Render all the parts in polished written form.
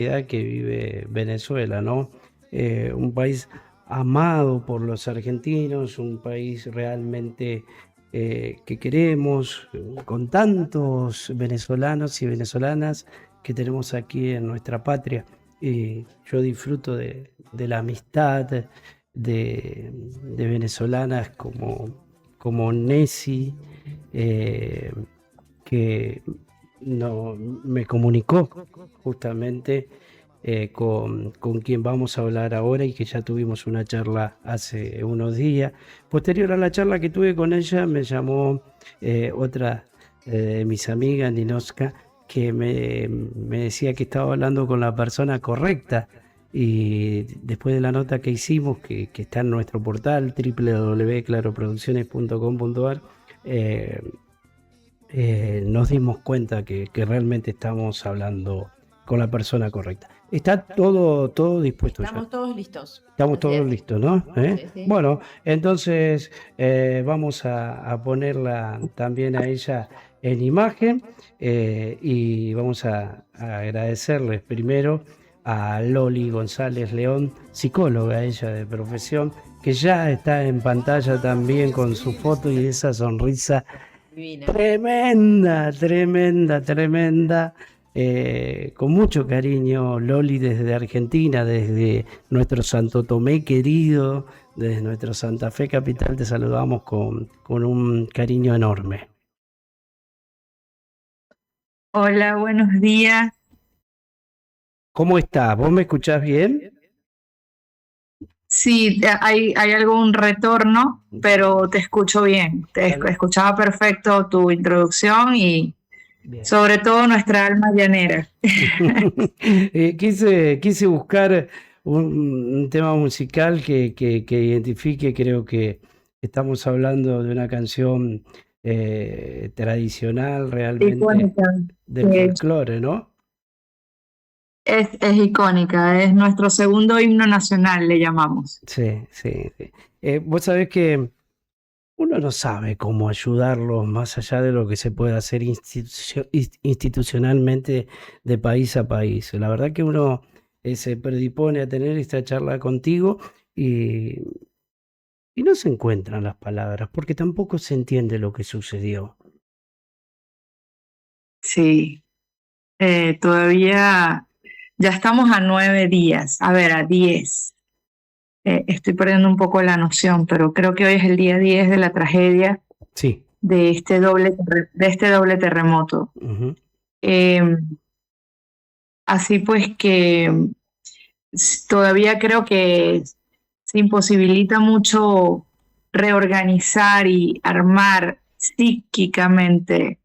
realidad que vive Venezuela, ¿no? Un país amado por los argentinos, un país realmente que queremos, con tantos venezolanos y venezolanas que tenemos aquí en nuestra patria. Y yo disfruto de la amistad de venezolanas como Nessie, eh, que me comunicó justamente con quien vamos a hablar ahora y que ya tuvimos una charla hace unos días. Posterior a la charla que tuve con ella, me llamó otra de mis amigas, Ninoska, que me decía que estaba hablando con la persona correcta. Y después de la nota que hicimos, que está en nuestro portal www.claroproducciones.com.ar, eh, nos dimos cuenta que realmente estamos hablando con la persona correcta. Está todo dispuesto ya. Estamos todos listos. Estamos Así todos es. listos, ¿no? Sí, sí. Bueno, entonces vamos a ponerla también a ella en imagen y vamos a agradecerles primero a Loli González León, psicóloga ella de profesión, que ya está en pantalla también con su foto y esa sonrisa Divina. tremenda, tremenda, tremenda. Con mucho cariño, Loli, desde Argentina, desde nuestro Santo Tomé querido, desde nuestro Santa Fe capital, te saludamos con un cariño enorme. Hola, buenos días. ¿Cómo estás? ¿Vos me escuchás bien? Sí, hay algún retorno, pero te escucho bien. Escuchaba perfecto tu introducción y Bien. sobre todo nuestra alma llanera. Quise buscar un tema musical que identifique, creo que estamos hablando de una canción tradicional realmente Icónica. del folclore, ¿no? Es icónica, es nuestro segundo himno nacional, le llamamos. Sí, sí, sí. Vos sabés que uno no sabe cómo ayudarlos más allá de lo que se puede hacer institucionalmente de país a país. La verdad que uno se predipone a tener esta charla contigo y, y no se encuentran las palabras porque tampoco se entiende lo que sucedió. Sí, todavía ya estamos a 9 días, a ver, a 10. Estoy perdiendo un poco la noción, pero creo que hoy es el día 10 de la tragedia Sí. de este doble terremoto. Uh-huh. Así pues que todavía creo que se imposibilita mucho reorganizar y armar psíquicamente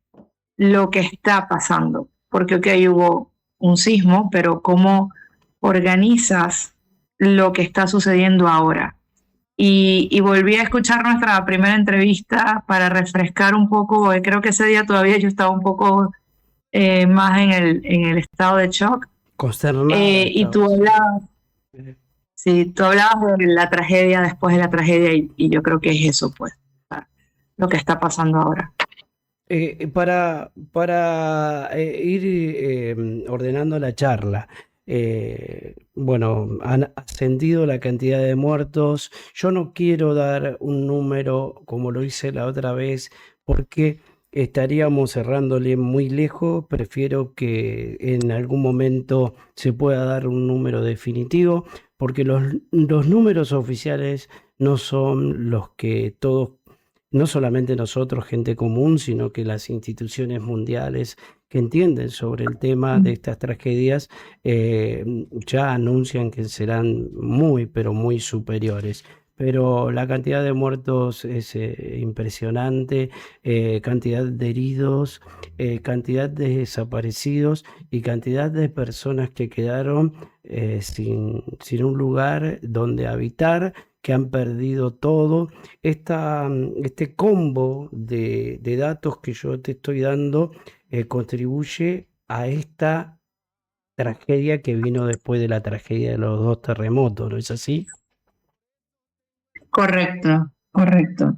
lo que está pasando, porque ok, hubo un sismo, pero ¿cómo organizas lo que está sucediendo ahora? Y volví a escuchar nuestra primera entrevista para refrescar un poco, creo que ese día todavía yo estaba un poco más en el estado de shock. Consternado. Y tú hablabas, sí, tú hablabas de la tragedia después de la tragedia y yo creo que es eso, pues, lo que está pasando ahora. Para ir ordenando la charla, bueno, han ascendido la cantidad de muertos. Yo no quiero dar un número como lo hice la otra vez porque estaríamos cerrándole muy lejos. Prefiero que en algún momento se pueda dar un número definitivo porque los números oficiales no son los que todos, no solamente nosotros, gente común, sino que las instituciones mundiales que entienden sobre el tema de estas tragedias ya anuncian que serán muy, pero muy superiores. Pero la cantidad de muertos es impresionante, cantidad de heridos, cantidad de desaparecidos y cantidad de personas que quedaron sin un lugar donde habitar, que han perdido todo. Este combo de datos que yo te estoy dando contribuye a esta tragedia que vino después de la tragedia de los dos terremotos, ¿no es así? Correcto, correcto.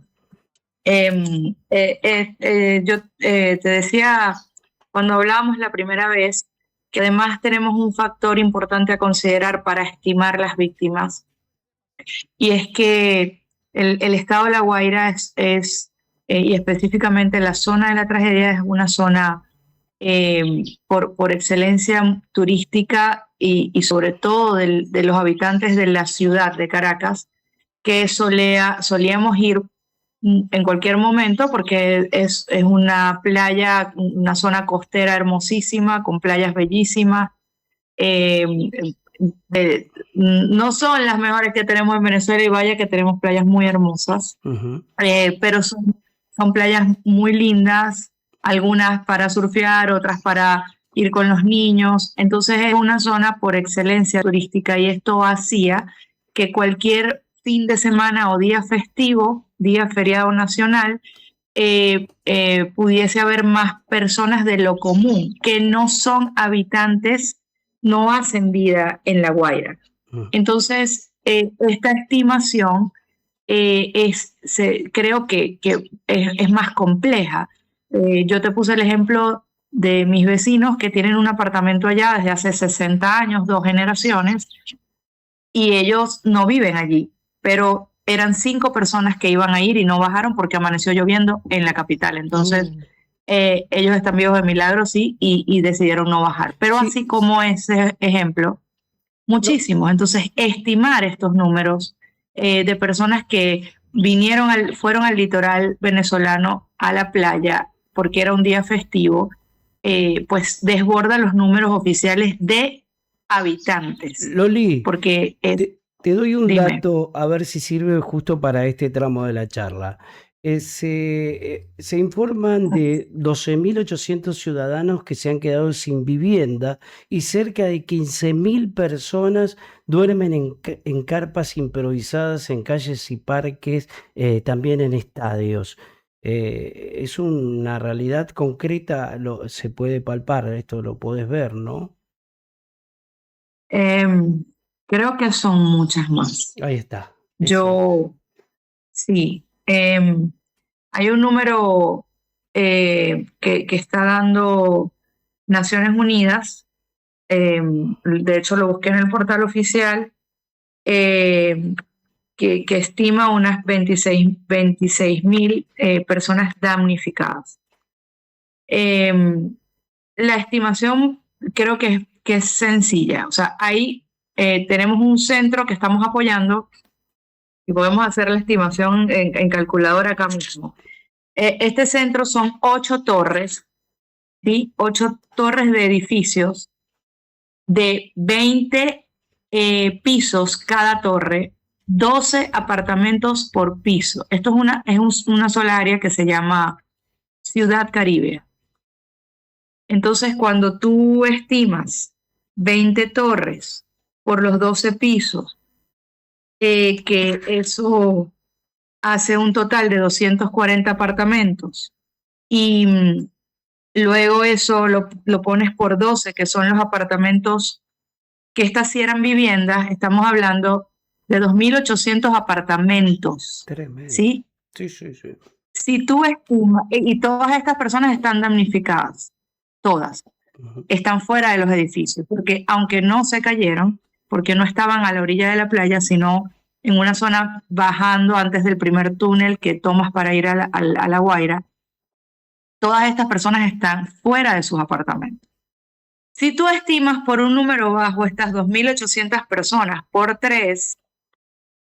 Yo te decía, cuando hablábamos la primera vez, que además tenemos un factor importante a considerar para estimar las víctimas, y es que el estado de La Guaira y específicamente la zona de la tragedia es una zona por excelencia turística y sobre todo de los habitantes de la ciudad de Caracas, que solíamos ir en cualquier momento porque es una playa, una zona costera hermosísima, con playas bellísimas. No son las mejores que tenemos en Venezuela, y vaya que tenemos playas muy hermosas, pero son playas muy lindas, algunas para surfear, otras para ir con los niños. Entonces es una zona por excelencia turística, y esto hacía que cualquier fin de semana o día festivo, día feriado nacional, pudiese haber más personas de lo común que no son habitantes, no hacen vida en La Guaira. Entonces, esta estimación creo que es más compleja. Yo te puse el ejemplo de mis vecinos que tienen un apartamento allá desde hace 60 años, 2 generaciones, y ellos no viven allí, pero eran 5 personas que iban a ir y no bajaron porque amaneció lloviendo en la capital. Entonces, ellos están vivos de milagro, sí, y decidieron no bajar. Pero sí, así como ese ejemplo, muchísimos. Entonces, estimar estos números de personas que fueron al litoral venezolano, a la playa, porque era un día festivo, pues desborda los números oficiales de habitantes. Loli, porque te doy un dime. dato a ver si sirve justo para este tramo de la charla. Se informan de 12.800 ciudadanos que se han quedado sin vivienda y cerca de 15.000 personas duermen en carpas improvisadas en calles y parques, también en estadios. Es una realidad concreta, se puede palpar, esto lo puedes ver, ¿no? Creo que son muchas más. Ahí está. Sí. Hay un número que está dando Naciones Unidas. De hecho, lo busqué en el portal oficial, que estima unas 26.000 personas damnificadas. La estimación creo que es sencilla. O sea, ahí tenemos un centro que estamos apoyando y podemos hacer la estimación en calculadora acá mismo. Este centro son 8 torres, ¿sí? 8 torres de edificios de 20 pisos cada torre, 12 apartamentos por piso. Esto es una sola área que se llama Ciudad Caribe. Entonces, cuando tú estimas 20 torres por los 12 pisos, que eso hace un total de 240 apartamentos, y luego eso lo pones por 12, que son los apartamentos, que estas sí eran viviendas, estamos hablando de 2.800 apartamentos. Tremendo. ¿Sí? Sí, sí, sí. Si tú estimas, y todas estas personas están damnificadas, todas, están fuera de los edificios, porque aunque no se cayeron, porque no estaban a la orilla de la playa, sino en una zona bajando antes del primer túnel que tomas para ir a La Guaira, todas estas personas están fuera de sus apartamentos. Si tú estimas por un número bajo estas 2.800 personas por 3,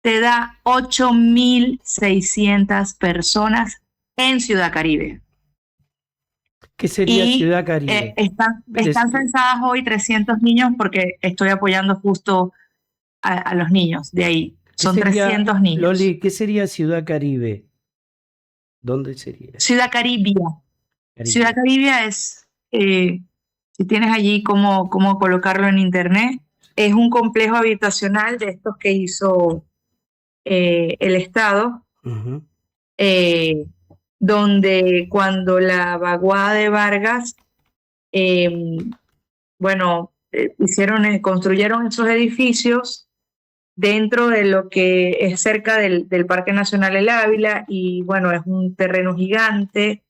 te da 8.600 personas en Ciudad Caribe. ¿Qué sería Ciudad Caribe? Están censadas hoy 300 niños, porque estoy apoyando justo a los niños de ahí. Son 300 niños. Loli, ¿qué sería Ciudad Caribe? ¿Dónde sería? Ciudad Caribia. Ciudad Caribia es, si tienes allí cómo colocarlo en internet, es un complejo habitacional de estos que hizo el Estado, donde cuando la vaguada de Vargas, construyeron esos edificios dentro de lo que es cerca del Parque Nacional El Ávila, y bueno, es un terreno gigante.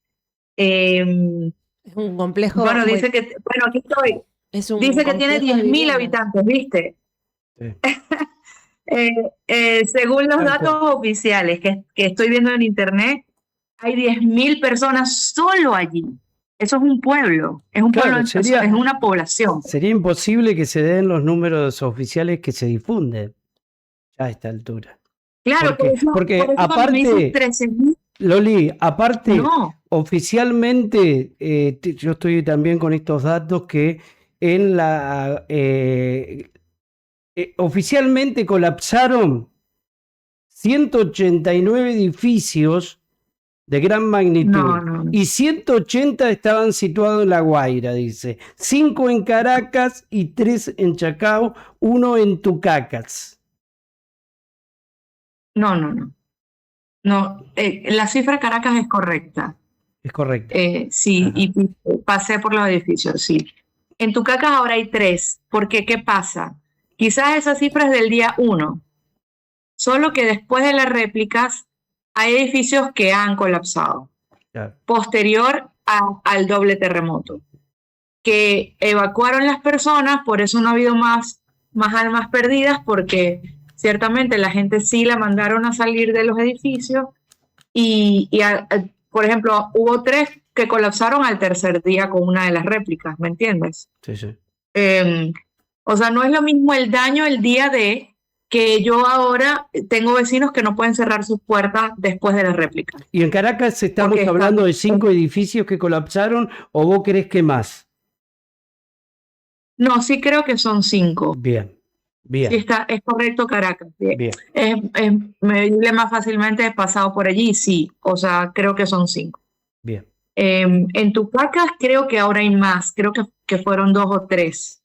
Es un complejo. Dice que, aquí estoy. Es un Dice que tiene complejo de 10.000 viviendas. habitantes, ¿viste? Sí. Según los Tal datos cual. oficiales que estoy viendo en internet, hay 10.000 personas solo allí. Eso es un pueblo, es Claro, es una población. sería imposible que se den los números oficiales que se difunden ya a esta altura. Claro, por Porque eso cuando me dices aparte, 13.000, Loli, aparte, no, oficialmente, yo estoy también con estos datos que en oficialmente colapsaron 189 edificios de gran magnitud no. y 180 estaban situados en La Guaira, dice. 5 en Caracas y 3 en Chacao, 1 en Tucacas. No. La cifra de Caracas es correcta. Es correcto. Sí, Ajá. y pasé por los edificios, sí. En Tucacas ahora hay 3, porque ¿qué pasa? Quizás esa cifra es del día 1, solo que después de las réplicas hay edificios que han colapsado, Claro. posterior al doble terremoto, que evacuaron las personas, por eso no ha habido más almas perdidas, porque ciertamente la gente sí la mandaron a salir de los edificios por ejemplo, hubo 3 que colapsaron al tercer día con una de las réplicas, ¿me entiendes? Sí, sí. O sea, no es lo mismo el daño el día de que yo ahora tengo vecinos que no pueden cerrar sus puertas después de la réplica. ¿Y en Caracas estamos Porque hablando de 5 edificios que colapsaron o vos crees que más? No, sí creo que son 5. Bien, bien. Sí, es correcto Caracas. Bien. Es medible más fácilmente, he pasado por allí, sí. O sea, creo que son 5. Bien. En Tucacas creo que ahora hay más, creo que fueron 2 o 3.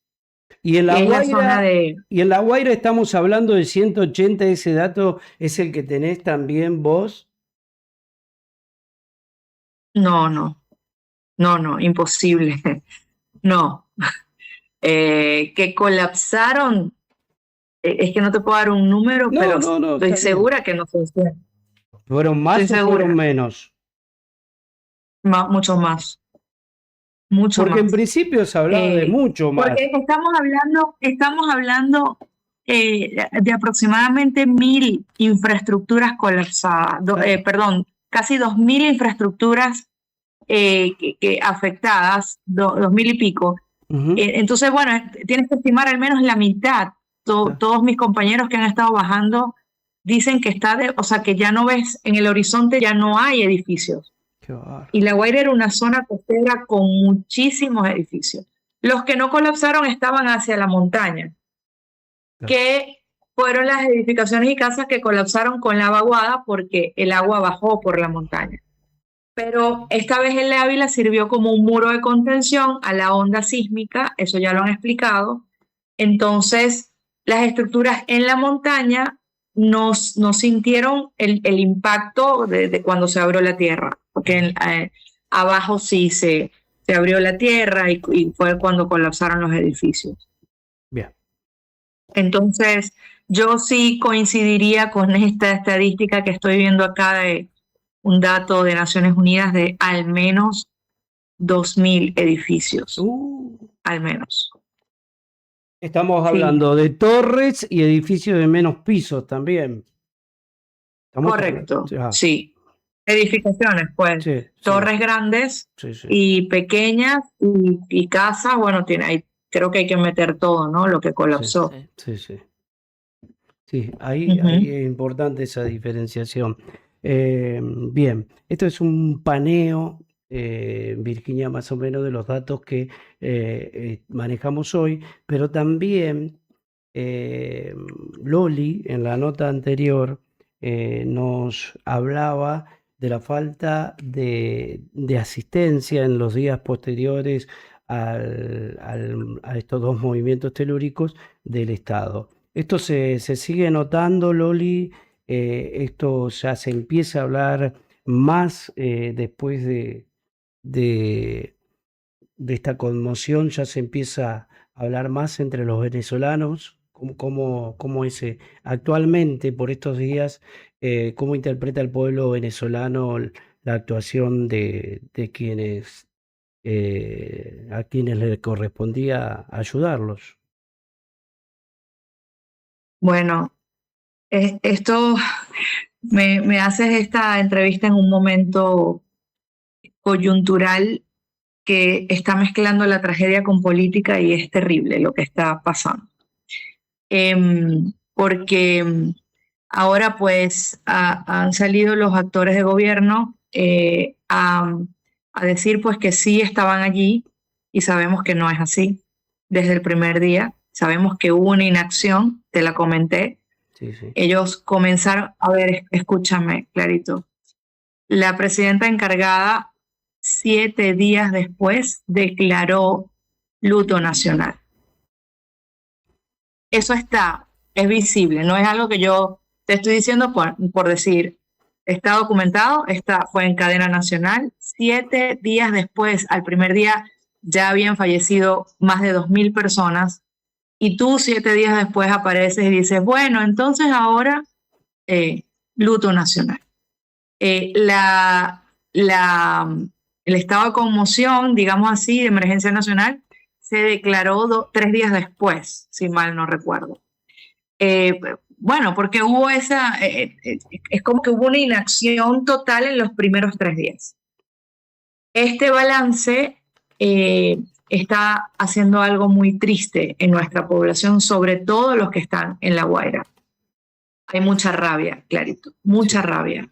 Y en La Es la Guaira, zona de... y en La Guaira estamos hablando de 180, ese dato es el que tenés también vos. No, imposible. No. Que colapsaron, es que no te puedo dar un número, No, pero no, estoy está bien. segura que no funciona. ¿Fueron más Estoy o segura. fueron menos? Mucho más. Mucho Porque en más. principio se hablaba de mucho más. Porque estamos hablando de aproximadamente 1.000 infraestructuras colapsadas, perdón, casi 2.000 infraestructuras afectadas, 2.000 y pico. Ujú. Entonces, bueno, tienes que estimar al menos la mitad. Todos mis compañeros que han estado bajando dicen que o sea, que ya no ves en el horizonte, ya no hay edificios. Qué bárbaro. Y La Guaira era una zona costera con muchísimos edificios. Los que no colapsaron estaban hacia la montaña, que fueron las edificaciones y casas que colapsaron con la vaguada porque el agua bajó por la montaña. Pero esta vez el Ávila sirvió como un muro de contención a la onda sísmica, eso ya lo han explicado. Entonces, las estructuras en la montaña no sintieron el impacto de cuando se abrió la tierra, porque abajo sí se abrió la tierra y fue cuando colapsaron los edificios. Bien. Entonces, yo sí coincidiría con esta estadística que estoy viendo acá de un dato de Naciones Unidas de al menos 2.000 edificios. Al menos. Estamos hablando de torres y edificios de menos pisos también. Correcto, sí. Edificaciones, pues. Sí, torres grandes y pequeñas y casas, bueno, creo que hay que meter todo, ¿no? Lo que colapsó. Sí, ahí es importante esa diferenciación. Bien, esto es un paneo, Virginia, más o menos de los datos que manejamos hoy, pero también Loli, en la nota anterior, nos hablaba de la falta de asistencia en los días posteriores a estos dos movimientos telúricos del Estado. Esto se sigue notando, Loli, esto ya se empieza a hablar más después de esta conmoción, ya se empieza a hablar más entre los venezolanos. ¿Cómo es actualmente, por estos días, cómo interpreta el pueblo venezolano la actuación de quienes a quienes les correspondía ayudarlos. Bueno, esto me haces esta entrevista en un momento coyuntural que está mezclando la tragedia con política y es terrible lo que está pasando. Porque ahora pues han salido los actores de gobierno a decir pues que sí estaban allí y sabemos que no es así desde el primer día. Sabemos que hubo una inacción, te la comenté. Sí, sí. Ellos comenzaron, a ver, escúchame, Clarito. La presidenta encargada, 7 días después, declaró luto nacional. Eso es visible, no es algo que yo te estoy diciendo por decir. Está documentado, fue en cadena nacional. 7 días después, al primer día, ya habían fallecido más de 2.000 personas. Y tú 7 días después apareces y dices, bueno, entonces ahora luto nacional. El estado de conmoción, digamos así, de emergencia nacional, se declaró 3 días después, si mal no recuerdo. Bueno, porque hubo es como que hubo una inacción total en los primeros 3 días. Este balance está haciendo algo muy triste en nuestra población, sobre todo los que están en La Guaira. Hay mucha rabia, Clarito, mucha rabia.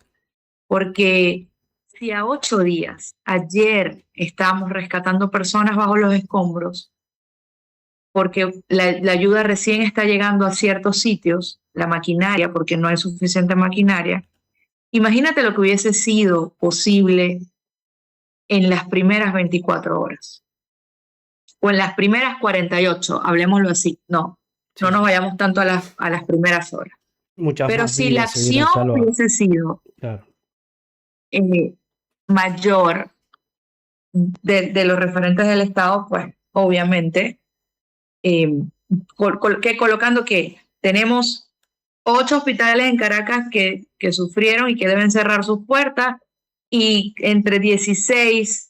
Porque si a 8 días, ayer estábamos rescatando personas bajo los escombros, porque la ayuda recién está llegando a ciertos sitios, la maquinaria, porque no hay suficiente maquinaria, imagínate lo que hubiese sido posible en las primeras 24 horas. O en las primeras 48, hablemoslo así. No nos vayamos tanto a las primeras horas. Pero si la acción hubiese sido mayor de los referentes del Estado, pues obviamente, colocando que tenemos 8 hospitales en Caracas que sufrieron y que deben cerrar sus puertas, y entre 16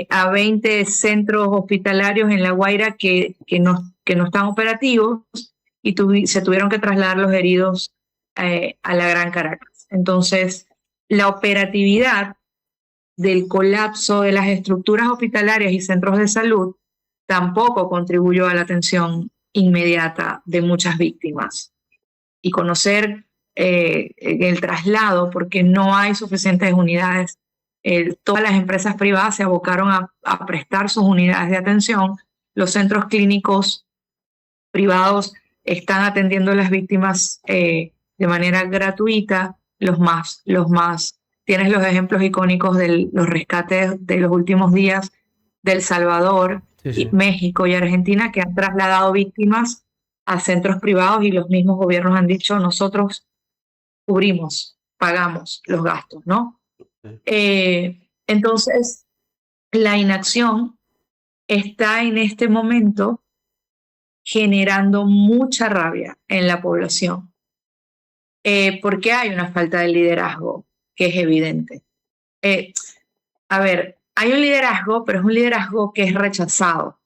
a 20 centros hospitalarios en La Guaira que no están operativos y se tuvieron que trasladar los heridos a la Gran Caracas. Entonces, la operatividad del colapso de las estructuras hospitalarias y centros de salud tampoco contribuyó a la atención inmediata de muchas víctimas. Y conocer el traslado, porque no hay suficientes unidades. Todas las empresas privadas se abocaron a prestar sus unidades de atención. Los centros clínicos privados están atendiendo a las víctimas de manera gratuita. Tienes los ejemplos icónicos de los rescates de los últimos días de El Salvador, sí. México y Argentina, que han trasladado víctimas a centros privados y los mismos gobiernos han dicho, nosotros cubrimos, pagamos los gastos, ¿no? Sí. Entonces, la inacción está en este momento generando mucha rabia en la población, porque hay una falta de liderazgo que es evidente. A ver, hay un liderazgo, pero es un liderazgo que es rechazado.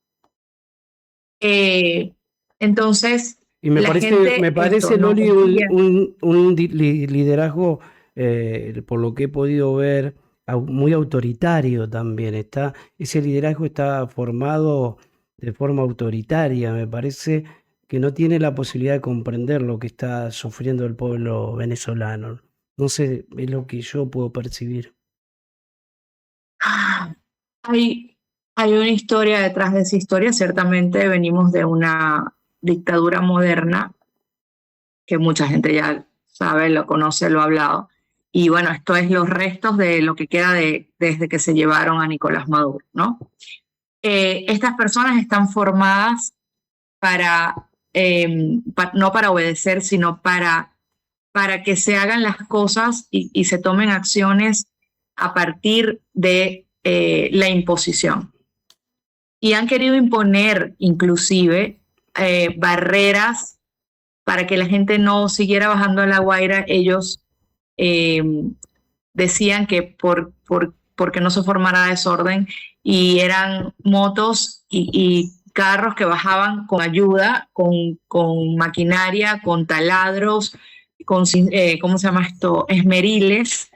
Entonces, y me parece, Loli, un liderazgo, por lo que he podido ver, muy autoritario también. Ese liderazgo está formado de forma autoritaria. Me parece que no tiene la posibilidad de comprender lo que está sufriendo el pueblo venezolano. No sé, es lo que yo puedo percibir. Hay una historia detrás de esa historia. Ciertamente venimos de una dictadura moderna que mucha gente ya sabe, lo conoce, lo ha hablado. Y bueno, esto es los restos de lo que queda desde que se llevaron a Nicolás Maduro, ¿no? Estas personas están formadas no para obedecer, sino para que se hagan las cosas y se tomen acciones a partir de la imposición. Y han querido imponer inclusive barreras para que la gente no siguiera bajando a La Guaira. Ellos decían que por porque no se formara desorden, y eran motos y carros que bajaban con ayuda, con maquinaria, con taladros, con, ¿cómo se llama esto? Esmeriles,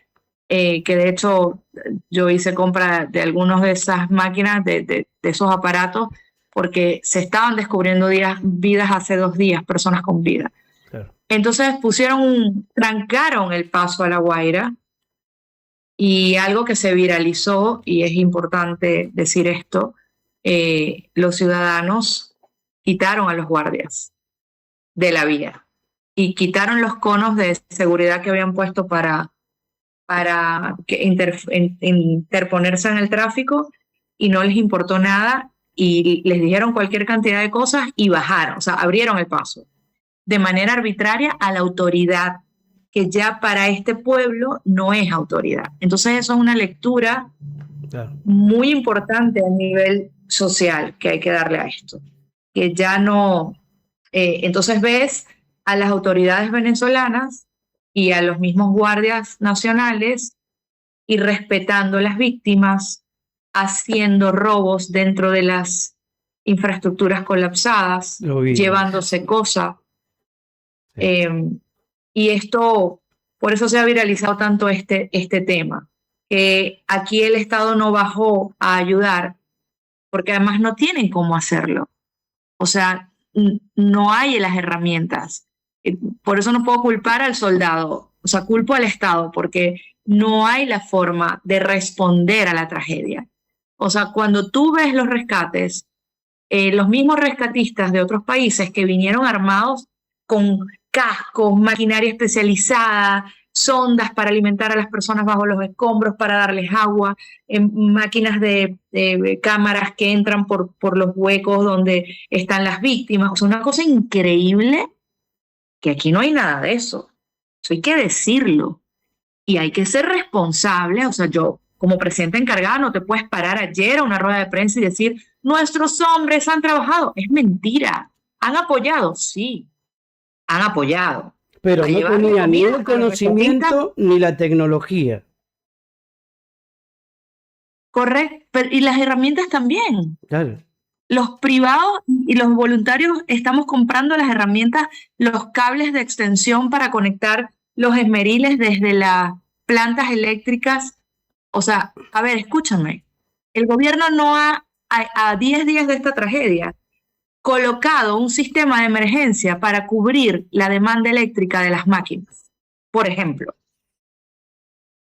que de hecho yo hice compra de algunas de esas máquinas, de esos aparatos, porque se estaban descubriendo vidas hace 2 días, personas con vida. Claro. Entonces trancaron el paso a La Guaira, y algo que se viralizó, y es importante decir esto, los ciudadanos quitaron a los guardias de la vía y quitaron los conos de seguridad que habían puesto para interponerse en el tráfico, y no les importó nada, y les dijeron cualquier cantidad de cosas y bajaron, o sea, abrieron el paso de manera arbitraria a la autoridad, que ya para este pueblo no es autoridad. Entonces eso es una lectura muy importante a nivel social que hay que darle a esto, que ya no... entonces ves a las autoridades venezolanas y a los mismos guardias nacionales y respetando las víctimas, haciendo robos dentro de las infraestructuras colapsadas, llevándose cosas. Y esto, por eso se ha viralizado tanto este tema, que aquí el Estado no bajó a ayudar, porque además no tienen cómo hacerlo. O sea, no hay las herramientas. Por eso no puedo culpar al soldado, o sea, culpo al Estado, porque no hay la forma de responder a la tragedia. O sea, cuando tú ves los rescates, los mismos rescatistas de otros países que vinieron armados con cascos, maquinaria especializada, sondas para alimentar a las personas bajo los escombros, para darles agua, máquinas de cámaras que entran por los huecos donde están las víctimas. O sea, una cosa increíble, que aquí no hay nada de eso. Eso hay que decirlo. Y hay que ser responsable. O sea, yo como presidenta encargada no te puedes parar ayer a una rueda de prensa y decir, nuestros hombres han trabajado. Es mentira. ¿Han apoyado? Sí, han apoyado. Pero no tenía ni el conocimiento ni la tecnología. Correcto, y las herramientas también. Claro. Los privados y los voluntarios estamos comprando las herramientas, los cables de extensión para conectar los esmeriles desde las plantas eléctricas. O sea, a ver, escúchame. El gobierno no ha, a 10 días de esta tragedia, colocado un sistema de emergencia para cubrir la demanda eléctrica de las máquinas, por ejemplo.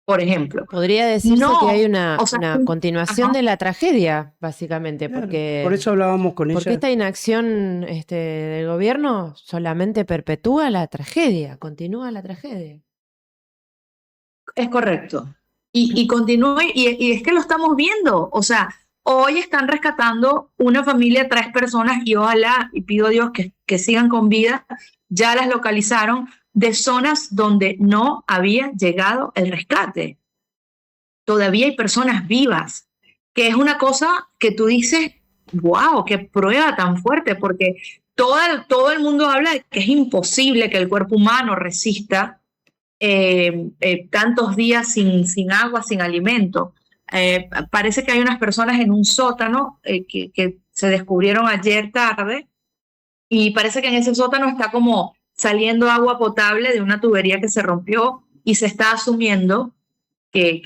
Podría decirse que hay una continuación de la tragedia, básicamente, claro, porque por eso hablábamos con ella. Porque esta inacción del gobierno solamente perpetúa la tragedia, continúa la tragedia. Es correcto. Y continúa, y es que lo estamos viendo. O sea, hoy están rescatando una familia, 3 personas, y ojalá, y pido a Dios que sigan con vida, ya las localizaron, de zonas donde no había llegado el rescate. Todavía hay personas vivas, que es una cosa que tú dices, wow, qué prueba tan fuerte, porque todo el mundo habla de que es imposible que el cuerpo humano resista tantos días sin agua, sin alimento. Parece que hay unas personas en un sótano que se descubrieron ayer tarde, y parece que en ese sótano está como saliendo agua potable de una tubería que se rompió, y se está asumiendo que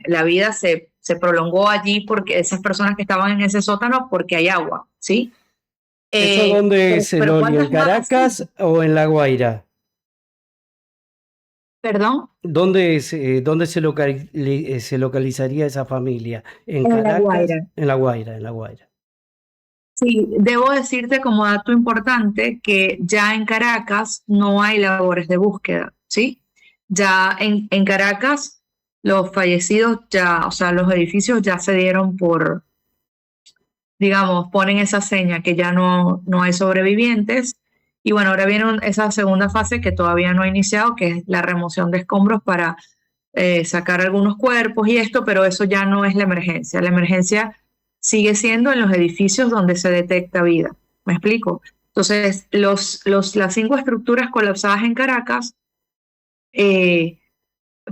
la vida se prolongó allí porque esas personas que estaban en ese sótano, porque hay agua, ¿sí? ¿Eso dónde es, Loli? ¿En Caracas o en La Guaira? ¿Perdón? ¿Dónde se localizaría esa familia? ¿En Caracas? La Guaira. En La Guaira. Sí, debo decirte como dato importante que ya en Caracas no hay labores de búsqueda, ¿sí? Ya en Caracas los fallecidos ya, o sea, los edificios ya se dieron por, digamos, ponen esa seña que ya no hay sobrevivientes. Y bueno, ahora viene esa segunda fase que todavía no ha iniciado, que es la remoción de escombros para sacar algunos cuerpos y esto, pero eso ya no es la emergencia. La emergencia sigue siendo en los edificios donde se detecta vida. ¿Me explico? Entonces, las 5 estructuras colapsadas en Caracas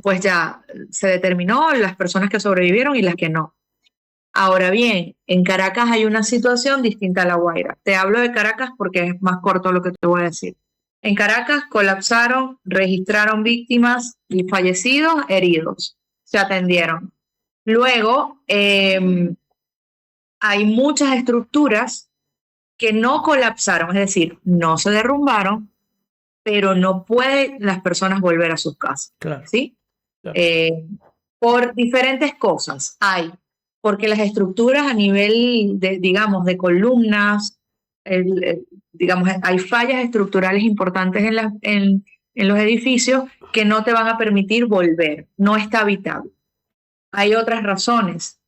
pues ya se determinó las personas que sobrevivieron y las que no. Ahora bien, en Caracas hay una situación distinta a La Guaira. Te hablo de Caracas porque es más corto lo que te voy a decir. En Caracas colapsaron, registraron víctimas y fallecidos, heridos. Se atendieron. Luego, hay muchas estructuras que no colapsaron, es decir, no se derrumbaron, pero no pueden las personas volver a sus casas. Claro, ¿Sí? claro. Por diferentes cosas. Porque las estructuras a nivel de, digamos, de columnas, digamos, hay fallas estructurales importantes en los edificios que no te van a permitir volver, no está habitable. Hay otras razones,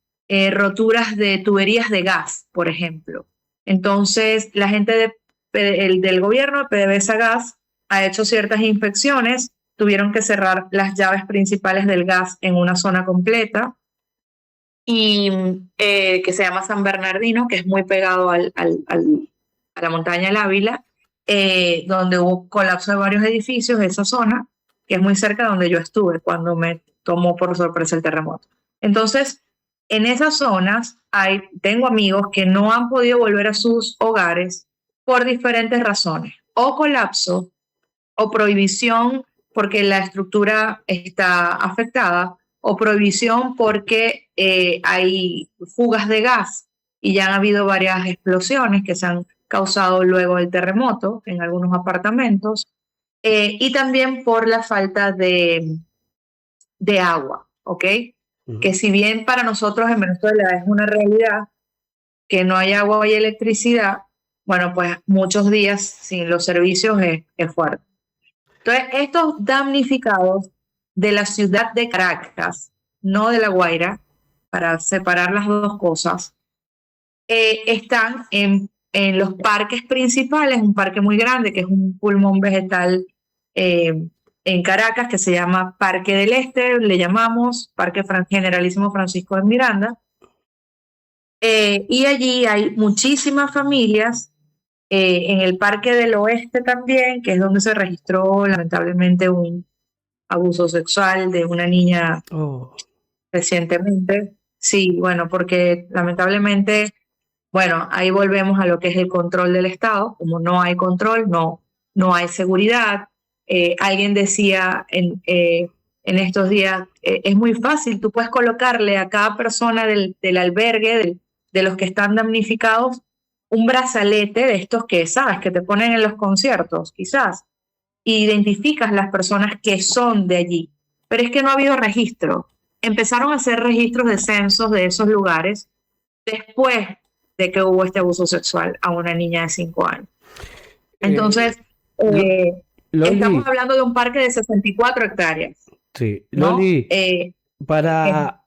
roturas de tuberías de gas, por ejemplo. Entonces, la gente del gobierno, PDVSA Gas, ha hecho ciertas inspecciones, tuvieron que cerrar las llaves principales del gas en una zona completa, y que se llama San Bernardino, que es muy pegado a la montaña del Ávila, donde hubo colapso de varios edificios, esa zona, que es muy cerca de donde yo estuve cuando me tomó por sorpresa el terremoto. Entonces, en esas zonas tengo amigos que no han podido volver a sus hogares por diferentes razones, o colapso, o prohibición porque la estructura está afectada, o prohibición porque hay fugas de gas y ya han habido varias explosiones que se han causado luego del terremoto en algunos apartamentos, y también por la falta de agua, ¿ok? Que si bien para nosotros en Venezuela es una realidad que no hay agua y electricidad, bueno, pues muchos días sin los servicios es fuerte. Entonces, estos damnificados de la ciudad de Caracas, no de La Guaira, para separar las dos cosas, están en los parques principales, un parque muy grande que es un pulmón vegetal en Caracas que se llama Parque del Este, le llamamos Parque Generalísimo Francisco de Miranda, y allí hay muchísimas familias. En el Parque del Oeste también, que es donde se registró lamentablemente un abuso sexual de una niña recientemente. Sí, bueno, porque lamentablemente, bueno, ahí volvemos a lo que es el control del Estado. Como no hay control, no hay seguridad. Alguien decía en estos días, es muy fácil, tú puedes colocarle a cada persona del albergue, de los que están damnificados, un brazalete de estos que, sabes, que te ponen en los conciertos, quizás, y identificas las personas que son de allí. Pero es que no ha habido registro. Empezaron a hacer registros de censos de esos lugares después de que hubo este abuso sexual a una niña de 5 años. Entonces, estamos hablando de un parque de 64 hectáreas. Sí, ¿no? Loli, para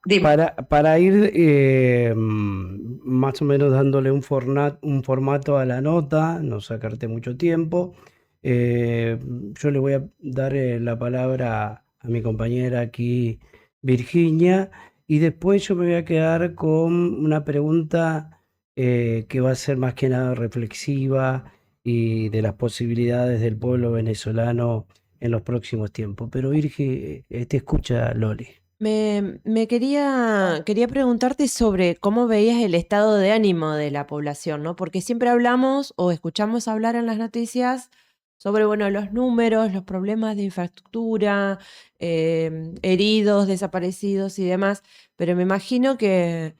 ir más o menos dándole un formato a la nota, no sacarte mucho tiempo, yo le voy a dar la palabra a mi compañera aquí, Virginia, y después yo me voy a quedar con una pregunta que va a ser más que nada reflexiva y de las posibilidades del pueblo venezolano en los próximos tiempos. Pero Virgi, te escucha Loli. Me quería preguntarte sobre cómo veías el estado de ánimo de la población, ¿no? Porque siempre hablamos o escuchamos hablar en las noticias sobre, bueno, los números, los problemas de infraestructura, heridos, desaparecidos y demás, pero me imagino que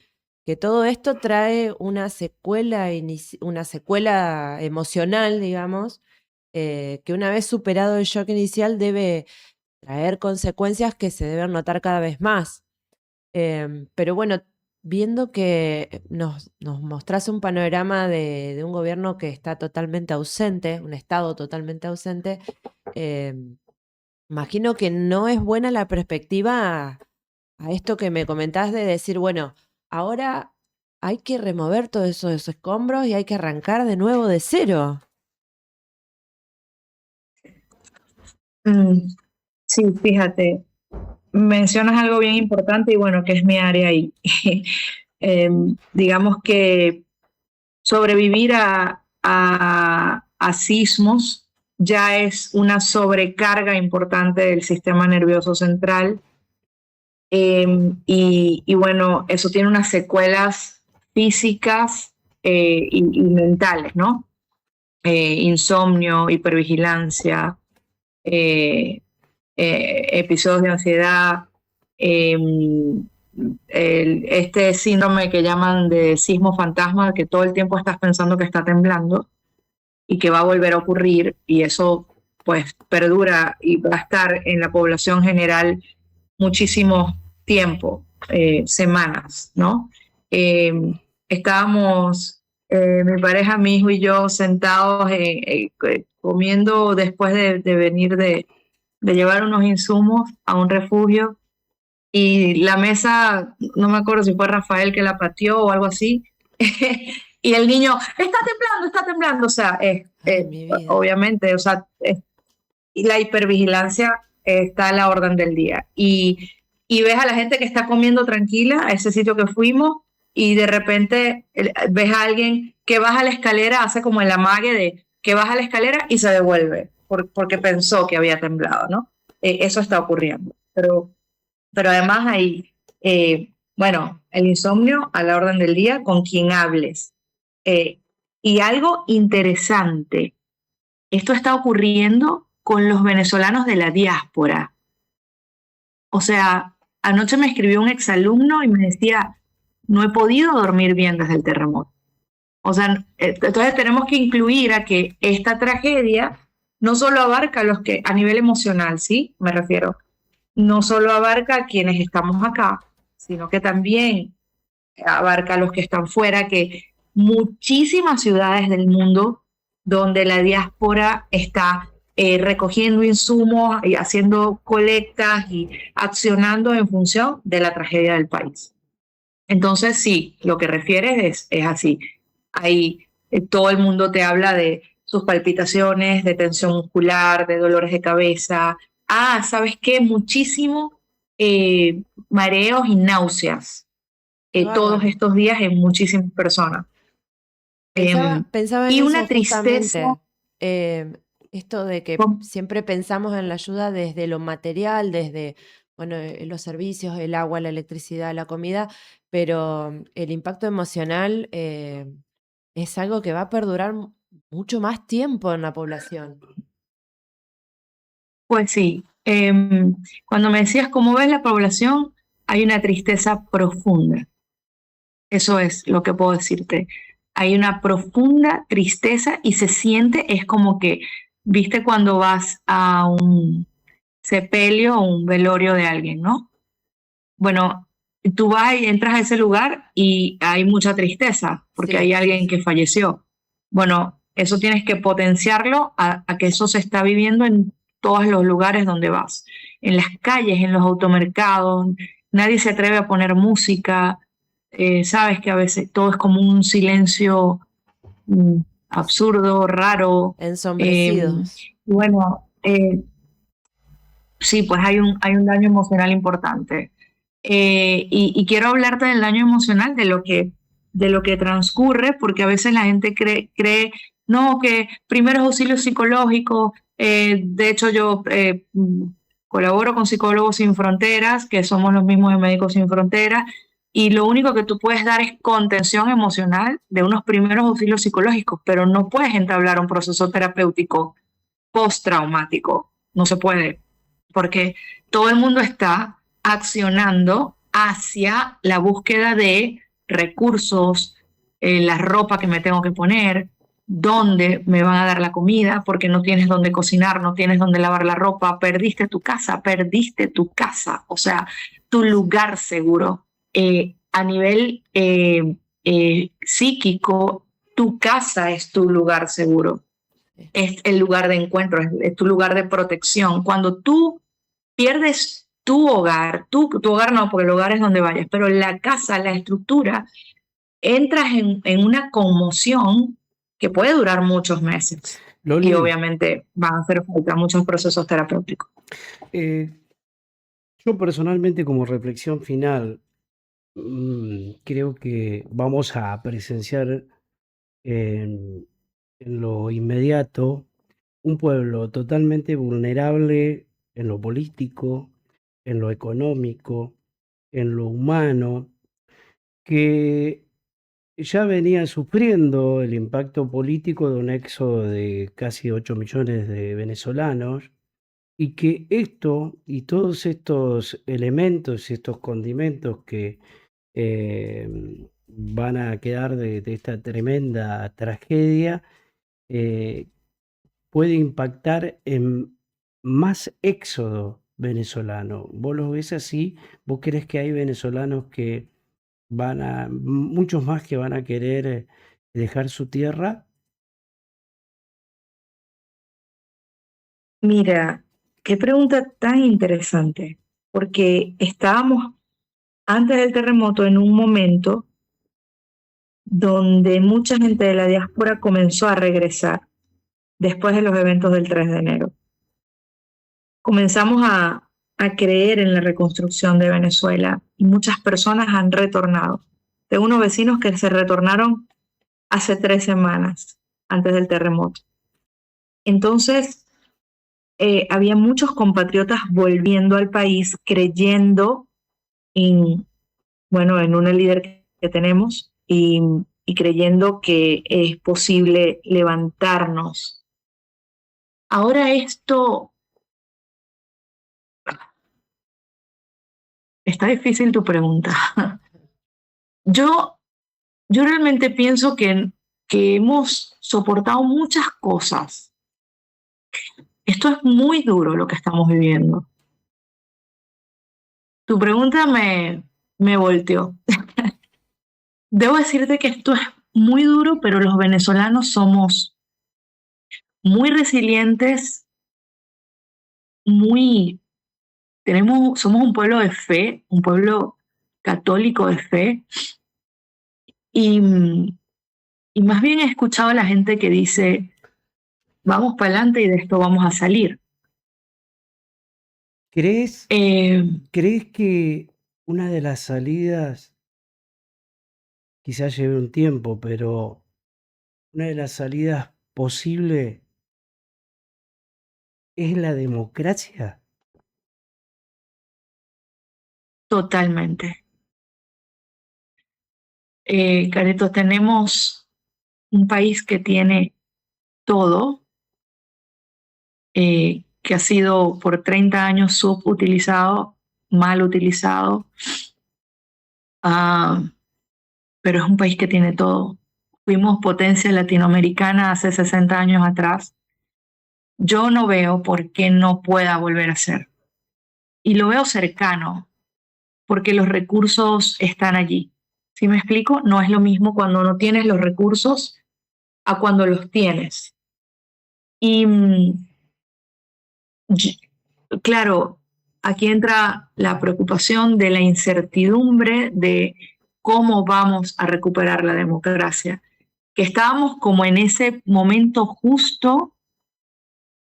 todo esto trae una secuela emocional, digamos, que una vez superado el shock inicial debe traer consecuencias que se deben notar cada vez más. Pero bueno, viendo que nos mostrás un panorama de un gobierno que está totalmente ausente, un Estado totalmente ausente, imagino que no es buena la perspectiva a esto que me comentás de decir, bueno, ahora hay que remover todos esos escombros y hay que arrancar de nuevo de cero. Sí, fíjate, mencionas algo bien importante y bueno, que es mi área ahí. Digamos que sobrevivir a sismos ya es una sobrecarga importante del sistema nervioso central. Y bueno, eso tiene unas secuelas físicas y mentales, ¿no? Insomnio, hipervigilancia, episodios de ansiedad, este síndrome que llaman de sismo fantasma, que todo el tiempo estás pensando que está temblando y que va a volver a ocurrir, y eso pues perdura y va a estar en la población general muchísimo tiempo, semanas, ¿no? Estábamos, mi pareja, mi hijo y yo sentados comiendo después de venir de llevar unos insumos a un refugio, y la mesa, no me acuerdo si fue Rafael que la pateó o algo así, y el niño, está temblando, o sea, Mi vida. obviamente, o sea, la hipervigilancia está a la orden del día. Y ves a la gente que está comiendo tranquila, a ese sitio que fuimos, y de repente ves a alguien que baja la escalera, hace como el amague de que baja la escalera y se devuelve, porque pensó que había temblado, ¿no? Eso está ocurriendo. Pero además hay, bueno, el insomnio a la orden del día con quien hables. Y algo interesante, esto está ocurriendo con los venezolanos de la diáspora. O sea, anoche me escribió un exalumno y me decía, no he podido dormir bien desde el terremoto. O sea, entonces tenemos que incluir a que esta tragedia no solo abarca a los que, a nivel emocional, ¿sí? Me refiero, no solo abarca a quienes estamos acá, sino que también abarca a los que están fuera, que muchísimas ciudades del mundo donde la diáspora está recogiendo insumos y haciendo colectas y accionando en función de la tragedia del país. Entonces, sí, lo que refieres es así. Ahí todo el mundo te habla de sus palpitaciones, de tensión muscular, de dolores de cabeza. Ah, ¿sabes qué? Muchísimo mareos y náuseas todos estos días en muchísimas personas. Pensaba en Y eso una tristeza. justamente, esto de que siempre pensamos en la ayuda desde lo material, desde bueno, los servicios, el agua, la electricidad, la comida, pero el impacto emocional es algo que va a perdurar mucho más tiempo en la población. Pues sí, cuando me decías cómo ves la población, hay una tristeza profunda. Eso es lo que puedo decirte. Hay una profunda tristeza y se siente, es como que, viste cuando vas a un sepelio o un velorio de alguien, ¿no? Bueno, tú vas y entras a ese lugar y hay mucha tristeza porque Sí, hay sí, alguien sí. que falleció. Bueno, eso tienes que potenciarlo a que eso se está viviendo en todos los lugares donde vas, en las calles, en los automercados. Nadie se atreve a poner música. Sabes que a veces todo es como un silencio absurdo, raro. Ensombrecidos. Bueno, sí, pues hay un daño emocional importante. Y quiero hablarte del daño emocional, de lo que transcurre, porque a veces la gente cree no, que primeros auxilios psicológicos, de hecho yo colaboro con Psicólogos Sin Fronteras, que somos los mismos de Médicos Sin Fronteras, y lo único que tú puedes dar es contención emocional de unos primeros auxilios psicológicos, pero no puedes entablar un proceso terapéutico postraumático, no se puede, porque todo el mundo está accionando hacia la búsqueda de recursos, la ropa que me tengo que poner, dónde me van a dar la comida, porque no tienes dónde cocinar, no tienes dónde lavar la ropa, perdiste tu casa, o sea, tu lugar seguro. A nivel psíquico, tu casa es tu lugar seguro, es el lugar de encuentro, es tu lugar de protección. Cuando tú pierdes tu hogar, tu hogar no, porque el hogar es donde vayas, pero la casa, la estructura, entras en una conmoción que puede durar muchos meses. Loli, Y obviamente van a hacer falta muchos procesos terapéuticos. Yo personalmente, como reflexión final, creo que vamos a presenciar en lo inmediato un pueblo totalmente vulnerable en lo político, en lo económico, en lo humano, que ya venía sufriendo el impacto político de un éxodo de casi 8 millones de venezolanos, y que esto y todos estos elementos y estos condimentos que van a quedar de esta tremenda tragedia, eh, puede impactar en más éxodo venezolano. ¿Vos lo ves así? ¿Vos crees que hay venezolanos que muchos más que van a querer dejar su tierra? Mira, qué pregunta tan interesante, porque estábamos antes del terremoto en un momento donde mucha gente de la diáspora comenzó a regresar después de los eventos del 3 de enero. Comenzamos a creer en la reconstrucción de Venezuela y muchas personas han retornado. Tengo unos vecinos que se retornaron hace 3 semanas antes del terremoto. Entonces, había muchos compatriotas volviendo al país creyendo en una líder que tenemos y creyendo que es posible levantarnos. Ahora esto, está difícil tu pregunta. Yo realmente pienso que hemos soportado muchas cosas. Esto es muy duro lo que estamos viviendo. Tu pregunta me volteó. Debo decirte que esto es muy duro, pero los venezolanos somos muy resilientes, somos un pueblo de fe, un pueblo católico de fe, y más bien he escuchado a la gente que dice, vamos para adelante y de esto vamos a salir. ¿Crees que una de las salidas, quizás lleve un tiempo, pero una de las salidas posible es la democracia? Totalmente. Careto, tenemos un país que tiene todo, que ha sido por 30 años subutilizado, mal utilizado, pero es un país que tiene todo. Fuimos potencia latinoamericana hace 60 años atrás. Yo no veo por qué no pueda volver a ser. Y lo veo cercano, porque los recursos están allí. ¿Sí me explico? No es lo mismo cuando no tienes los recursos a cuando los tienes. Y claro, aquí entra la preocupación de la incertidumbre de cómo vamos a recuperar la democracia, que estábamos como en ese momento justo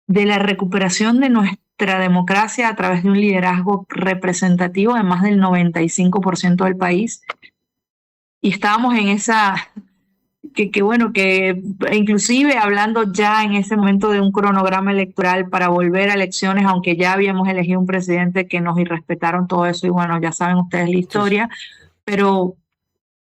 de la recuperación de nuestra democracia a través de un liderazgo representativo de más del 95% del país. Y estábamos en esa, que inclusive hablando ya en ese momento de un cronograma electoral para volver a elecciones, aunque ya habíamos elegido un presidente que nos irrespetaron todo eso, y bueno, ya saben ustedes la historia, pero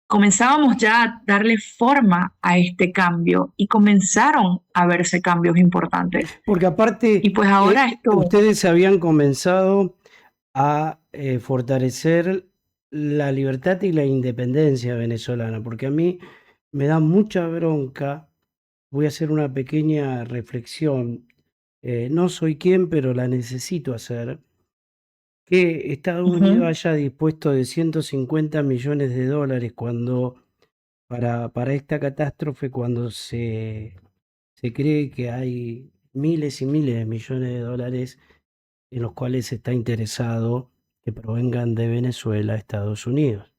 comenzábamos ya a darle forma a este cambio y comenzaron a verse cambios importantes. Porque aparte, y pues ahora ustedes habían comenzado a fortalecer la libertad y la independencia venezolana, porque a mí me da mucha bronca. Voy a hacer una pequeña reflexión. No soy quien, pero la necesito hacer. Que Estados Unidos haya dispuesto de 150 millones de dólares para esta catástrofe, cuando se cree que hay miles y miles de millones de dólares en los cuales está interesado que provengan de Venezuela a Estados Unidos.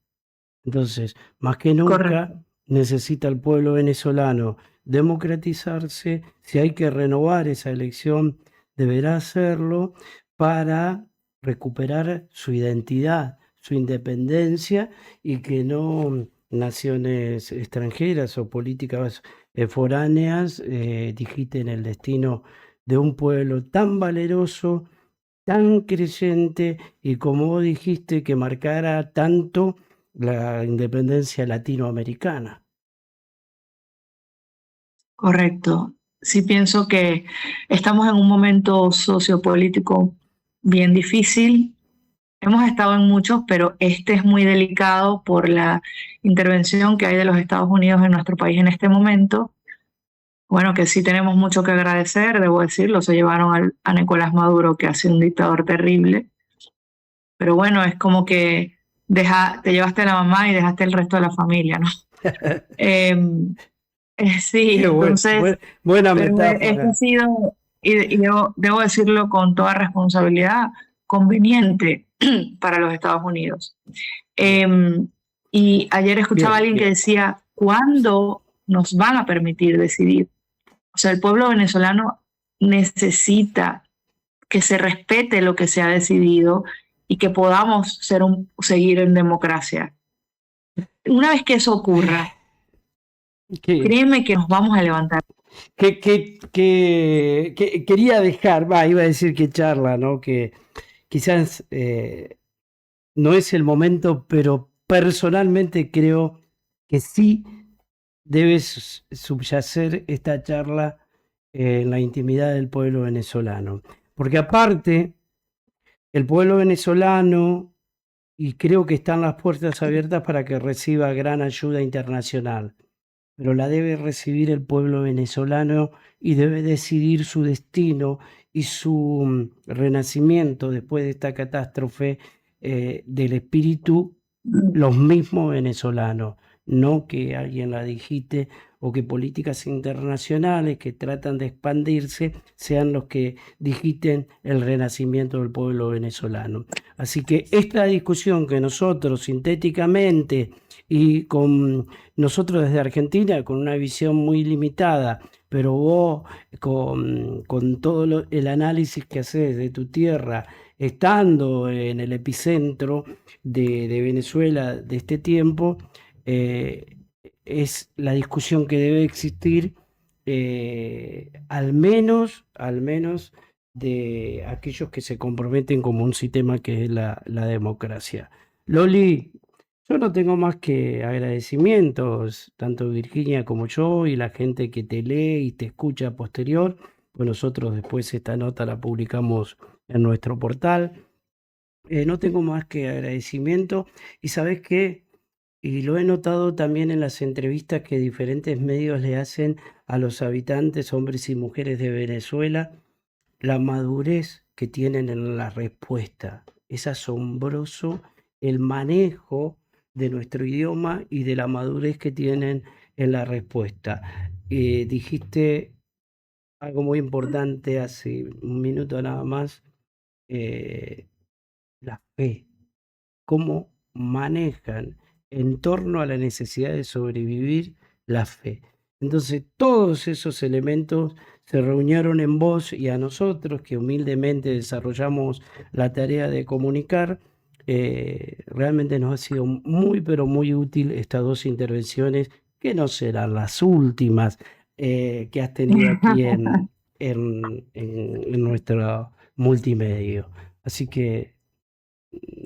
Entonces, más que nunca, Correcto, necesita el pueblo venezolano democratizarse. Si hay que renovar esa elección, deberá hacerlo para recuperar su identidad, su independencia, y que no naciones extranjeras o políticas foráneas digiten el destino de un pueblo tan valeroso, tan creyente y como vos dijiste, que marcara tanto la independencia latinoamericana. Correcto. Sí pienso que estamos en un momento sociopolítico bien difícil. Hemos estado en muchos, pero este es muy delicado por la intervención que hay de los Estados Unidos en nuestro país en este momento. Bueno, que sí tenemos mucho que agradecer, debo decirlo. Se llevaron a Nicolás Maduro, que ha sido un dictador terrible. Pero bueno, es como que te llevaste a la mamá y dejaste el resto de la familia, ¿no? Sí, Qué entonces, buena pero este ha metáfora. sido, y debo decirlo con toda responsabilidad, conveniente para los Estados Unidos. Y ayer escuchaba a alguien que decía, ¿cuándo nos van a permitir decidir? O sea, el pueblo venezolano necesita que se respete lo que se ha decidido y que podamos seguir en democracia. Una vez que eso ocurra, créeme que nos vamos a levantar. Quería dejar, iba a decir que charla, ¿no? Que quizás no es el momento, pero personalmente creo que sí debe subyacer esta charla en la intimidad del pueblo venezolano. Porque aparte, el pueblo venezolano, y creo que están las puertas abiertas para que reciba gran ayuda internacional, pero la debe recibir el pueblo venezolano y debe decidir su destino y su renacimiento después de esta catástrofe del espíritu, los mismos venezolanos, no que alguien la digite o que políticas internacionales que tratan de expandirse sean los que digiten el renacimiento del pueblo venezolano. Así que esta discusión que nosotros sintéticamente y con nosotros desde Argentina con una visión muy limitada, pero vos con todo el análisis que haces de tu tierra, estando en el epicentro de Venezuela de este tiempo, es la discusión que debe existir, al menos de aquellos que se comprometen como un sistema que es la democracia. Loli, yo no tengo más que agradecimientos, tanto Virginia como yo y la gente que te lee y te escucha posterior, pues nosotros después esta nota la publicamos en nuestro portal. No tengo más que agradecimiento y sabes qué, y lo he notado también en las entrevistas que diferentes medios le hacen a los habitantes, hombres y mujeres de Venezuela, la madurez que tienen en la respuesta. Es asombroso el manejo de nuestro idioma y de la madurez que tienen en la respuesta. Dijiste algo muy importante hace un minuto nada más, la fe, cómo manejan en torno a la necesidad de sobrevivir la fe. Entonces todos esos elementos se reunieron en vos y a nosotros que humildemente desarrollamos la tarea de comunicar. Realmente nos ha sido muy pero muy útil estas dos intervenciones que no serán las últimas que has tenido aquí en nuestro multimedio. Así que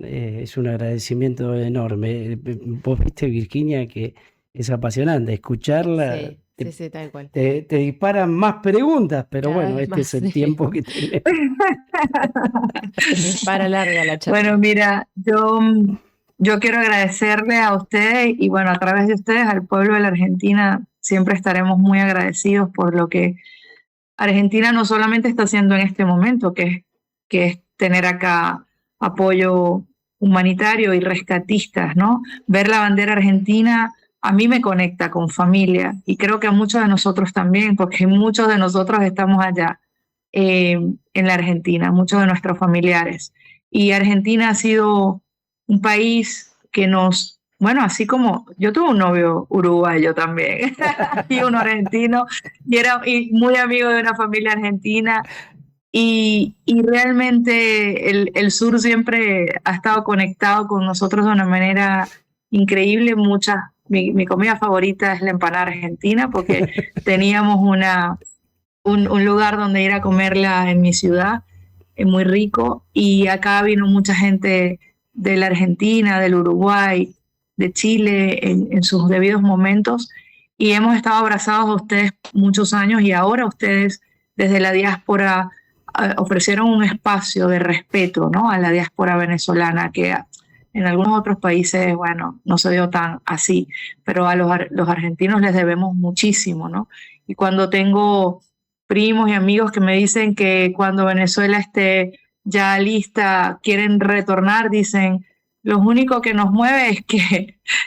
es un agradecimiento enorme. Vos viste, Virginia, que es apasionante escucharla. Sí, tal cual. Te disparan más preguntas, pero Cada bueno, vez este más, es el sí. tiempo que tenemos. Para larga la charla. Bueno, mira, yo quiero agradecerle a ustedes y bueno, a través de ustedes al pueblo de la Argentina siempre estaremos muy agradecidos por lo que Argentina no solamente está haciendo en este momento, que es tener acá apoyo humanitario y rescatistas, ¿no? Ver la bandera argentina a mí me conecta con familia y creo que a muchos de nosotros también, porque muchos de nosotros estamos allá en la Argentina, muchos de nuestros familiares. Y Argentina ha sido un país que bueno, así como yo tuve un novio uruguayo también y uno argentino y era muy amigo de una familia argentina y realmente el sur siempre ha estado conectado con nosotros de una manera increíble. Mi comida favorita es la empanada argentina porque teníamos un lugar donde ir a comerla en mi ciudad, es muy rico. Y acá vino mucha gente de la Argentina, del Uruguay, de Chile en sus debidos momentos. Y hemos estado abrazados a ustedes muchos años y ahora ustedes desde la diáspora ofrecieron un espacio de respeto, ¿no?, a la diáspora venezolana que en algunos otros países, bueno, no se dio tan así, pero a los argentinos les debemos muchísimo, ¿no? Y cuando tengo primos y amigos que me dicen que cuando Venezuela esté ya lista, quieren retornar, dicen, lo único que nos mueve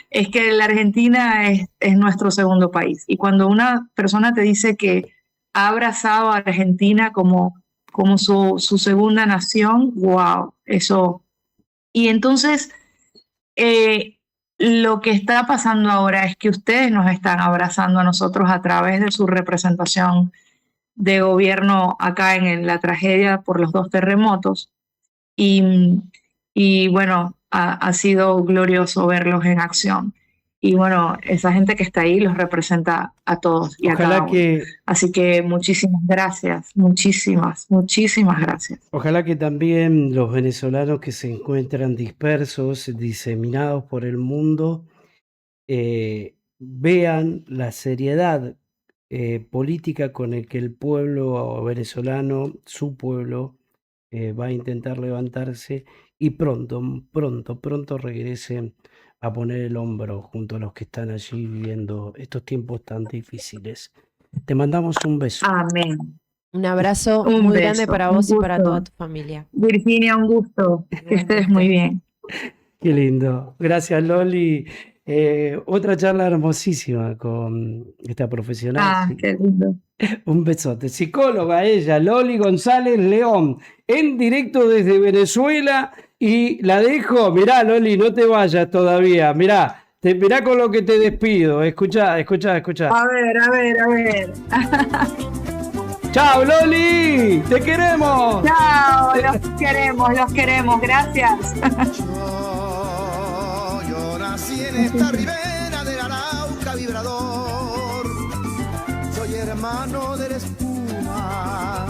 es que la Argentina es nuestro segundo país. Y cuando una persona te dice que ha abrazado a Argentina como su segunda nación, wow, eso. Y entonces, lo que está pasando ahora es que ustedes nos están abrazando a nosotros a través de su representación de gobierno acá en la tragedia por los 2 terremotos. Y bueno, ha sido glorioso verlos en acción. Y bueno, esa gente que está ahí los representa a todos y a cada uno. Así que muchísimas gracias, muchísimas gracias. Ojalá que también los venezolanos que se encuentran dispersos, diseminados por el mundo, vean la seriedad política con el que el pueblo venezolano, su pueblo, va a intentar levantarse y pronto regresen a poner el hombro junto a los que están allí viviendo estos tiempos tan difíciles. Te mandamos un beso. Amén. Un abrazo muy grande para vos y para toda tu familia. Virginia, un gusto. Que estés muy bien. Qué lindo. Gracias, Loli. Otra charla hermosísima con esta profesional. Qué lindo. Un besote. Psicóloga ella, Loli González León, en directo desde Venezuela. Y la dejo, mirá, Loli, no te vayas todavía. Mirá con lo que te despido. Escuchá. A ver. ¡Chao, Loli! ¡Te queremos! ¡Chao! Los queremos. Gracias. Yo nací en esta ribera del Arauca vibrador. Soy hermano de la espuma,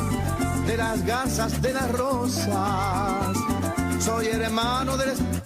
de las garzas, de las rosas. Soy hermano de la espuma.